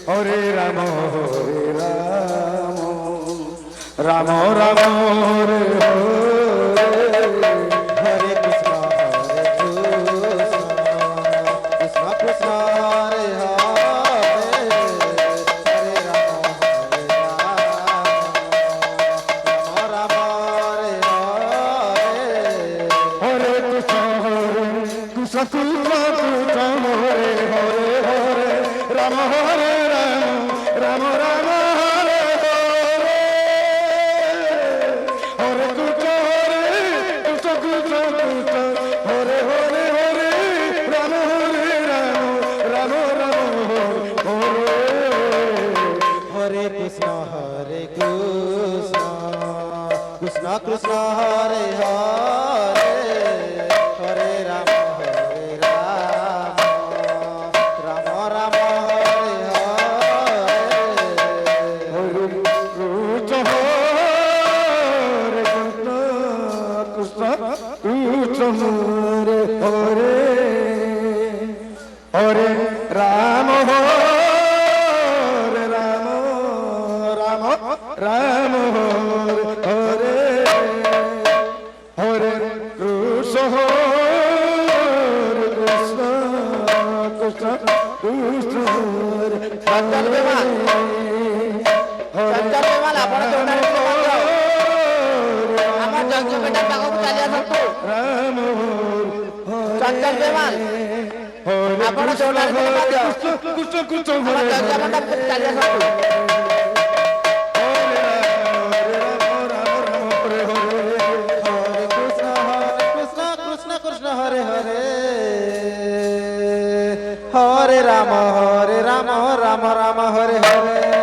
হরে রাম রাম রাম হরে হরে কৃষ্ণ কৃষ্ণ কৃষ্ণ হরে হরে হরে রাম রাম হরে হরে হরে কৃষ্ণ কৃষ্ণ কৃষ্ণ কৃষ্ণ হরে হরে হরে রাম হরে রাম রাম রাম হরে হরে হরে কৃষ্ণ কৃষ্ণ কৃষ্ণ হরে হরে হরে রাম হরে রাম রাম রাম হরে হরে কৃষ্ণ কৃষ্ণ কৃষ্ণ হরে হরে হরে রাম রাম রাম হরে হরে কৃষ্ণ কৃষ্ণ কৃষ্ণ হরে হরে হরে রাম হরে রাম রাম রাম হরে হরে কৃষ্ণ কৃষ্ণ কৃষ্ণ কৃষ্ণ হরে চঞ্চল বিমান চঞ্চল বিমান ଆପଣ ଯୋଉଟା আমার জগজগটা পাখକୁ ଚାଲି ଆସନ୍ତୁ ରାମ ଚঞ্ଚଲ ବିମାନ ଆପଣ ଯୋଉଟା କୃଷ୍ଣ କୃଷ୍ଣ আমার ଜଗଜଗଟା ଚାଲି ଆସନ୍ତୁ কৃষ্ণ কৃষ্ণ হরে হরে হরে রাম রাম রাম হরে হরে